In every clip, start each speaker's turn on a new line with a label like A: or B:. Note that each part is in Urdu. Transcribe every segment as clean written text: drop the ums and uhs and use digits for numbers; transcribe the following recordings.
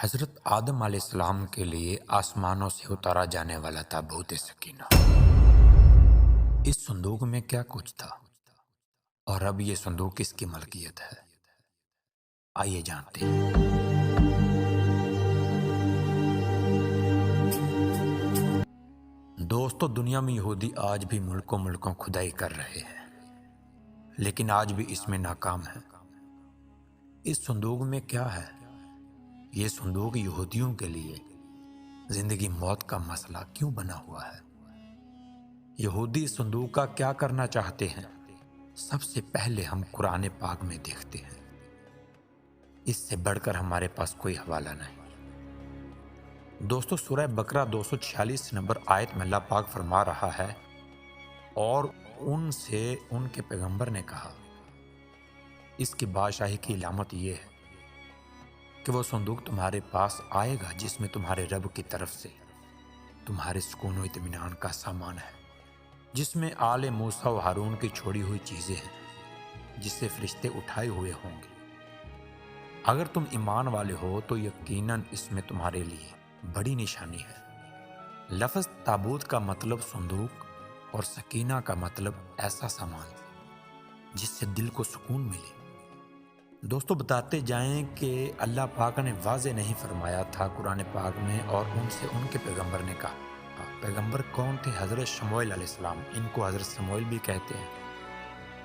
A: حضرت آدم علیہ السلام کے لیے آسمانوں سے اتارا جانے والا تابوت سکینہ۔ اس صندوق میں کیا کچھ تھا اور اب یہ صندوق کس کی ملکیت ہے؟ آئیے جانتے ہیں۔ دوستو، دنیا میں یہودی آج بھی ملکوں کھدائی کر رہے ہیں، لیکن آج بھی اس میں ناکام ہیں۔ اس صندوق میں کیا ہے؟ یہ صندوق یہودیوں کے لیے زندگی موت کا مسئلہ کیوں بنا ہوا ہے؟ یہودی اس صندوق کا کیا کرنا چاہتے ہیں؟ سب سے پہلے ہم قرآن پاک میں دیکھتے ہیں۔ اس سے بڑھ کر ہمارے پاس کوئی حوالہ نہیں۔ دوستو، سورہ بقرہ 246 نمبر آیت میں اللہ پاک فرما رہا ہے، اور ان سے ان کے پیغمبر نے کہا، اس کی بادشاہی کی علامت یہ ہے کہ وہ صندوق تمہارے پاس آئے گا جس میں تمہارے رب کی طرف سے تمہارے سکون و اطمینان کا سامان ہے، جس میں آل موسیٰ و ہارون کی چھوڑی ہوئی چیزیں ہیں، جس سے فرشتے اٹھائے ہوئے ہوں گے۔ اگر تم ایمان والے ہو تو یقیناً اس میں تمہارے لیے بڑی نشانی ہے۔ لفظ تابوت کا مطلب صندوق اور سکینہ کا مطلب ایسا سامان جس سے دل کو سکون ملے۔ دوستو، بتاتے جائیں کہ اللہ پاک نے واضح نہیں فرمایا تھا قرآن پاک میں، اور ان سے ان کے پیغمبر نے کہا۔ پیغمبر کون تھے؟ حضرت شموئیل علیہ السلام، ان کو حضرت شموئیل بھی کہتے ہیں۔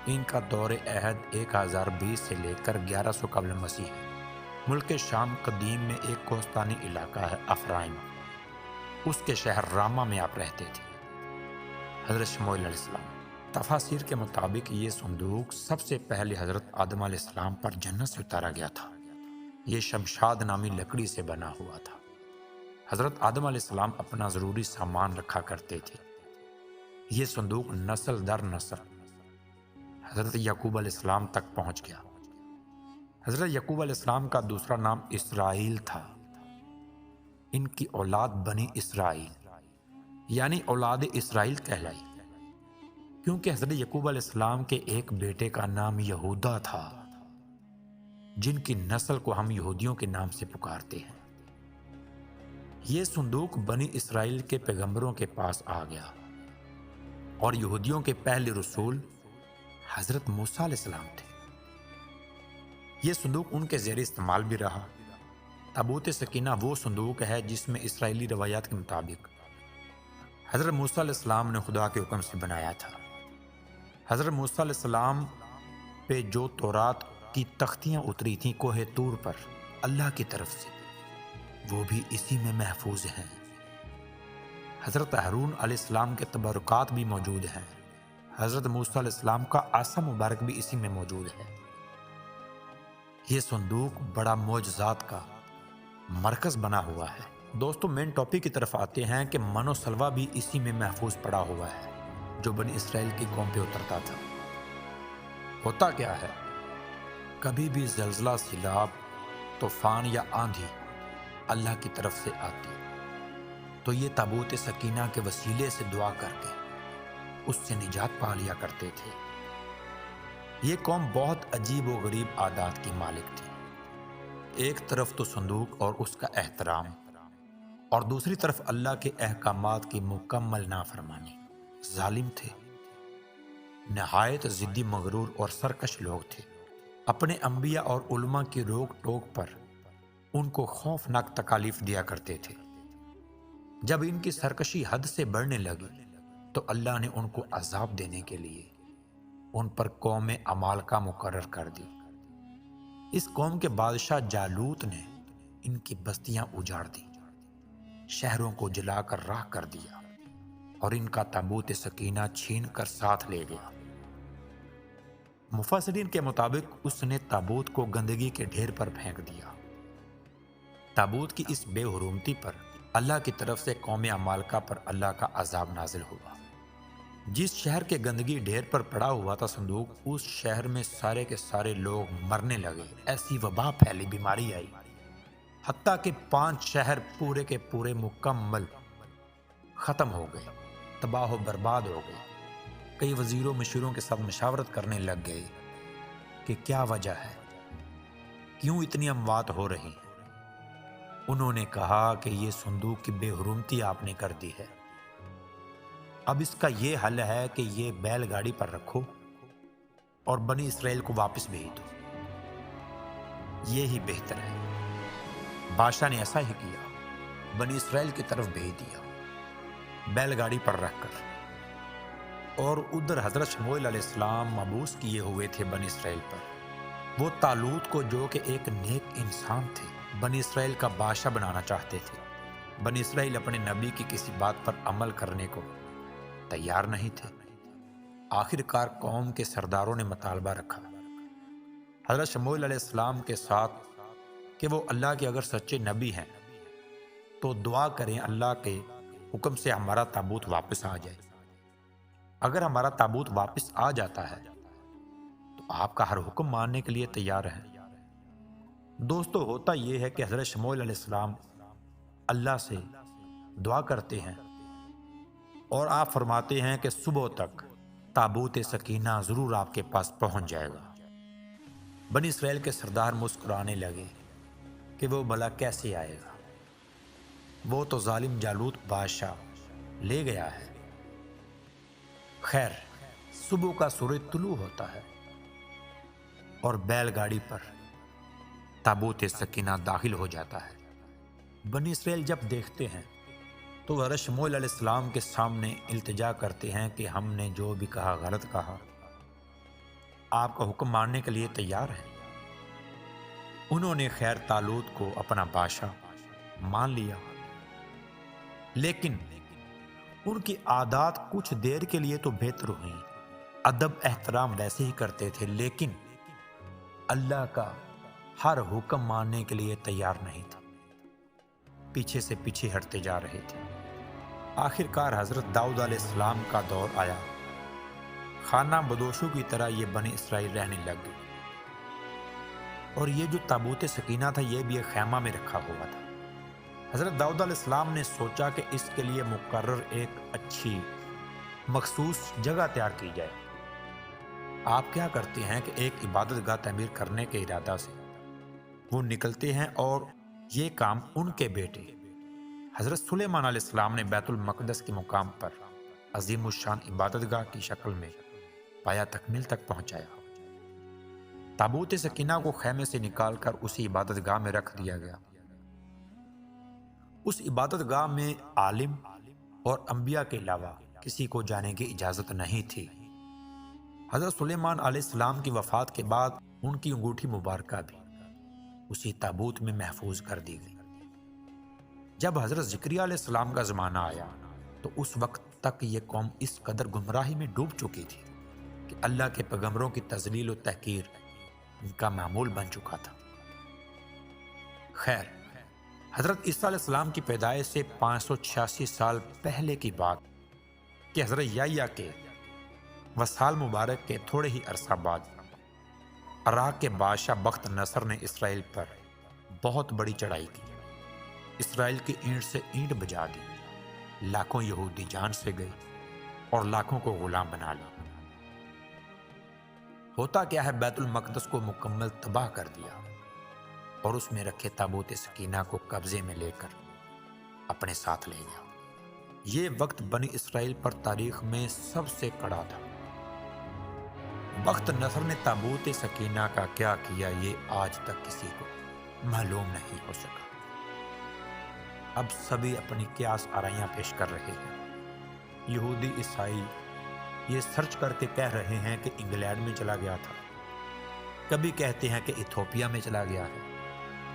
A: ان کا دور عہد 1020 سے لے کر 1100 قبل مسیح ہے۔ ملک شام قدیم میں ایک کوہستانی علاقہ ہے افرائیم، اس کے شہر راما میں آپ رہتے تھے حضرت شموئیل علیہ السلام۔ تفاسیر کے مطابق یہ صندوق سب سے پہلے حضرت آدم علیہ السلام پر جنت سے اتارا گیا تھا۔ یہ شمشاد نامی لکڑی سے بنا ہوا تھا۔ حضرت آدم علیہ السلام اپنا ضروری سامان رکھا کرتے تھے۔ یہ صندوق نسل در نسل حضرت یعقوب علیہ السلام تک پہنچ گیا۔ حضرت یعقوب علیہ السلام کا دوسرا نام اسرائیل تھا۔ ان کی اولاد بنی اسرائیل یعنی اولاد اسرائیل کہلائی، کیونکہ حضرت یعقوب علیہ السلام کے ایک بیٹے کا نام یہودا تھا، جن کی نسل کو ہم یہودیوں کے نام سے پکارتے ہیں۔ یہ صندوق بنی اسرائیل کے پیغمبروں کے پاس آ گیا، اور یہودیوں کے پہلے رسول حضرت موسیٰ علیہ السلام تھے۔ یہ صندوق ان کے زیر استعمال بھی رہا۔ تابوت سکینہ وہ صندوق ہے جس میں اسرائیلی روایات کے مطابق حضرت موسیٰ علیہ السلام نے خدا کے حکم سے بنایا تھا۔ حضرت موسیٰ علیہ السلام پہ جو تورات کی تختیاں اتری تھیں کوہ طور پر اللہ کی طرف سے، وہ بھی اسی میں محفوظ ہیں۔ حضرت ہارون علیہ السلام کے تبرکات بھی موجود ہیں۔ حضرت موسیٰ علیہ السلام کا عصا مبارک بھی اسی میں موجود ہے۔ یہ صندوق بڑا معجزات کا مرکز بنا ہوا ہے۔ دوستو، مین ٹاپک کی طرف آتے ہیں کہ من و سلوہ بھی اسی میں محفوظ پڑا ہوا ہے جو بنی اسرائیل کی قوم پہ اترتا تھا۔ ہوتا کیا ہے؟ کبھی بھی زلزلہ، سیلاب، طوفان یا آندھی اللہ کی طرف سے آتی تو یہ تابوت سکینہ کے وسیلے سے دعا کر کے اس سے نجات پا لیا کرتے تھے۔ یہ قوم بہت عجیب و غریب عادات کی مالک تھی۔ ایک طرف تو صندوق اور اس کا احترام، اور دوسری طرف اللہ کے احکامات کی مکمل نافرمانی۔ ظالم تھے، نہایت ضدی، مغرور اور سرکش لوگ تھے۔ اپنے انبیاء اور علماء کی روک ٹوک پر ان کو خوفناک تکالیف دیا کرتے تھے۔ جب ان کی سرکشی حد سے بڑھنے لگی تو اللہ نے ان کو عذاب دینے کے لیے ان پر قوم عمالقہ مقرر کر دی۔ اس قوم کے بادشاہ جالوت نے ان کی بستیاں اجاڑ دی، شہروں کو جلا کر راکھ کر دیا، اور ان کا تابوت سکینہ چھین کر ساتھ لے گیا۔ مفسرین کے مطابق اس نے تابوت کو گندگی کے ڈھیر پر پھینک دیا۔ تابوت کی اس بے حرمتی پر اللہ کی طرف سے قوم عمالقہ پر اللہ کا عذاب نازل ہوا۔ جس شہر کے گندگی ڈھیر پر پڑا ہوا تھا صندوق، اس شہر میں سارے کے سارے لوگ مرنے لگے۔ ایسی وبا پھیلی، بیماری آئی، حتیٰ کہ 5 شہر پورے کے پورے مکمل ختم ہو گئے، تباہ و برباد ہو گئے۔ کئی وزیروں مشیروں کے ساتھ مشاورت کرنے لگ گئے کہ کیا وجہ ہے، کیوں اتنی اموات ہو رہی ہیں۔ انہوں نے کہا کہ یہ صندوق کی بے حرمتی آپ نے کر دی ہے، اب اس کا یہ حل ہے کہ یہ بیل گاڑی پر رکھو اور بنی اسرائیل کو واپس بھیج دو، یہی بہتر ہے۔ بادشاہ نے ایسا ہی کیا، بنی اسرائیل کی طرف بھیج دیا بیل گاڑی پر رکھ کر، اور ادھر حضرت شموئیل علیہ السلام مبعوث کیے ہوئے تھے بنی اسرائیل پر۔ وہ طالوت کو، جو کہ ایک نیک انسان تھے، بنی اسرائیل کا بادشاہ بنانا چاہتے تھے۔ بنی اسرائیل اپنے نبی کی کسی بات پر عمل کرنے کو تیار نہیں تھے۔ آخر کار قوم کے سرداروں نے مطالبہ رکھا حضرت شموئیل علیہ السلام کے ساتھ کہ وہ اللہ کے اگر سچے نبی ہیں تو دعا کریں اللہ کے حکم سے ہمارا تابوت واپس آ جائے۔ اگر ہمارا تابوت واپس آ جاتا ہے تو آپ کا ہر حکم ماننے کے لیے تیار ہیں۔ دوستو، ہوتا یہ ہے کہ حضرت شموئیل علیہ السلام اللہ سے دعا کرتے ہیں اور آپ فرماتے ہیں کہ صبح تک تابوت سکینہ ضرور آپ کے پاس پہنچ جائے گا۔ بنی اسرائیل کے سردار مسکرانے لگے کہ وہ بھلا کیسے آئے گا، وہ تو ظالم جالوت بادشاہ لے گیا ہے۔ خیر، صبح کا سورج طلوع ہوتا ہے اور بیل گاڑی پر تابوت سکینہ داخل ہو جاتا ہے۔ بنی اسرائیل جب دیکھتے ہیں تو حضرت شموئیل علیہ السلام کے سامنے التجا کرتے ہیں کہ ہم نے جو بھی کہا غلط کہا، آپ کا حکم ماننے کے لیے تیار ہیں۔ انہوں نے خیر طالوت کو اپنا بادشاہ مان لیا، لیکن ان کی عادات کچھ دیر کے لیے تو بہتر ہوئیں، ادب احترام ویسے ہی کرتے تھے، لیکن اللہ کا ہر حکم ماننے کے لیے تیار نہیں تھا، پیچھے سے پیچھے ہٹتے جا رہے تھے۔ آخر کار حضرت داؤد علیہ السلام کا دور آیا، خانہ بدوشوں کی طرح یہ بنی اسرائیل رہنے لگ گئے، اور یہ جو تابوت سکینہ تھا یہ بھی ایک خیمہ میں رکھا ہوا تھا۔ حضرت داؤد علیہ السلام نے سوچا کہ اس کے لیے مقرر ایک اچھی مخصوص جگہ تیار کی جائے۔ آپ کیا کرتے ہیں کہ ایک عبادت گاہ تعمیر کرنے کے ارادہ سے وہ نکلتے ہیں، اور یہ کام ان کے بیٹے حضرت سلیمان علیہ السلام نے بیت المقدس کے مقام پر عظیم الشان عبادت گاہ کی شکل میں پایا تکمیل تک پہنچایا۔ تابوت سکینہ کو خیمے سے نکال کر اسی عبادت گاہ میں رکھ دیا گیا۔ اس عبادت گاہ میں عالم اور انبیاء کے علاوہ کسی کو جانے کی اجازت نہیں تھی۔ حضرت سلیمان علیہ السلام کی وفات کے بعد ان کی انگوٹھی مبارکہ بھی اسی تابوت میں محفوظ کر دی گئی۔ جب حضرت زکریا علیہ السلام کا زمانہ آیا تو اس وقت تک یہ قوم اس قدر گمراہی میں ڈوب چکی تھی کہ اللہ کے پیغمبروں کی تذلیل و تحقیر ان کا معمول بن چکا تھا۔ خیر، حضرت عیسیٰ علیہ السلام کی پیدائش سے 586 سال پہلے کی بات کہ حضرت یحییٰ کے وصال مبارک کے تھوڑے ہی عرصہ بعد عراق کے بادشاہ بخت نصر نے اسرائیل پر بہت بڑی چڑھائی کی، اسرائیل کی اینٹ سے اینٹ بجا دی، لاکھوں یہودی جان سے گئے اور لاکھوں کو غلام بنا لیا۔ ہوتا کیا ہے، بیت المقدس کو مکمل تباہ کر دیا اور اس میں رکھے تابوت سکینہ کو قبضے میں لے کر اپنے ساتھ لے گیا۔ یہ وقت بنی اسرائیل پر تاریخ میں سب سے کڑا تھا۔ بخت نصر نے تابوت سکینہ کا کیا کیا یہ آج تک کسی کو معلوم نہیں ہو سکا۔ اب سبھی اپنی قیاس آرائیاں پیش کر رہے ہیں۔ یہودی عیسائی یہ سرچ کر کے کہہ رہے ہیں کہ انگلینڈ میں چلا گیا تھا، کبھی کہتے ہیں کہ ایتھوپیا میں چلا گیا ہے۔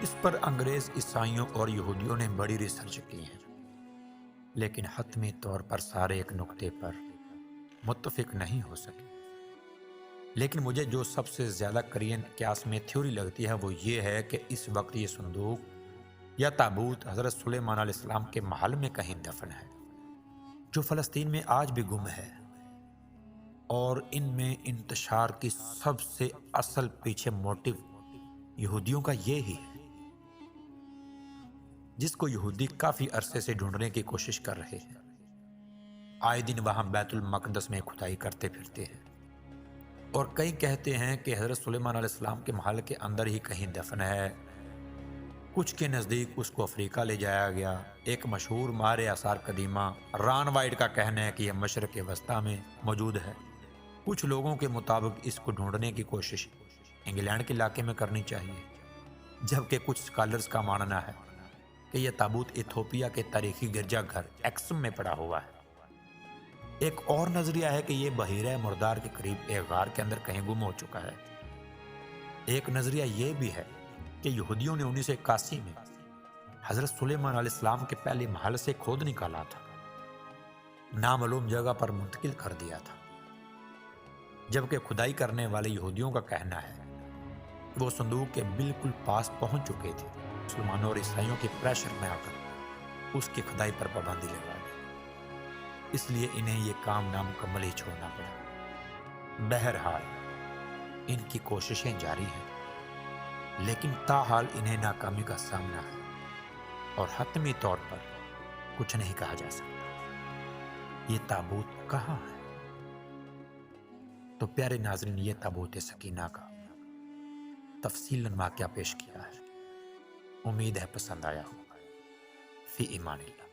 A: اس پر انگریز عیسائیوں اور یہودیوں نے بڑی ریسرچ کی ہے، لیکن حتمی طور پر سارے ایک نقطے پر متفق نہیں ہو سکے۔ لیکن مجھے جو سب سے زیادہ کرین قیاس میں تھیوری لگتی ہے وہ یہ ہے کہ اس وقت یہ صندوق یا تابوت حضرت سلیمان علیہ السلام کے محل میں کہیں دفن ہے، جو فلسطین میں آج بھی گم ہے، اور ان میں انتشار کی سب سے اصل پیچھے موٹیو یہودیوں کا یہ ہی ہے، جس کو یہودی کافی عرصے سے ڈھونڈنے کی کوشش کر رہے ہیں۔ آئے دن وہاں بیت المقدس میں کھدائی کرتے پھرتے ہیں، اور کئی کہتے ہیں کہ حضرت سلیمان علیہ السلام کے محل کے اندر ہی کہیں دفن ہے، کچھ کے نزدیک اس کو افریقہ لے جایا گیا۔ ایک مشہور ماہر آثار قدیمہ ران وائٹ کا کہنا ہے کہ یہ مشرق وسطیٰ میں موجود ہے۔ کچھ لوگوں کے مطابق اس کو ڈھونڈنے کی کوشش انگلینڈ کے علاقے میں کرنی چاہیے، جبکہ کچھ اسکالرز کا ماننا ہے کہ یہ تابوت ایتھوپیا کے تاریخی گرجا گھر ایکسم میں پڑا ہوا ہے۔ ایک اور نظریہ ہے کہ یہ بحیرہ مردار کے قریب ایک غار کے اندر کہیں گم ہو چکا ہے۔ ایک نظریہ یہ بھی ہے کہ یہودیوں نے 1981 میں حضرت سلیمان علیہ السلام کے پہلے محل سے کھود نکالا تھا، نامعلوم جگہ پر منتقل کر دیا تھا، جبکہ کھدائی کرنے والے یہودیوں کا کہنا ہے وہ صندوق کے بالکل پاس پہنچ چکے تھے۔ مسلمانوں اور عیسائیوں کے پریشر میں آ کر اس کی کھدائی پر پابندی لگا دی، اس لیے انہیں یہ کام نامکمل ہی چھوڑنا پڑا۔ بہرحال ان کی کوششیں جاری ہیں، لیکن تاحال انہیں ناکامی کا سامنا ہے اور حتمی طور پر کچھ نہیں کہا جا سکتا۔ یہ تابوت کہاں ہے؟ تو پیارے ناظرین، یہ تابوت سکینہ کا تفصیلاً واقعہ پیش کیا ہے۔ امید ہے پسند آیا ہوگا۔ فی امان اللہ۔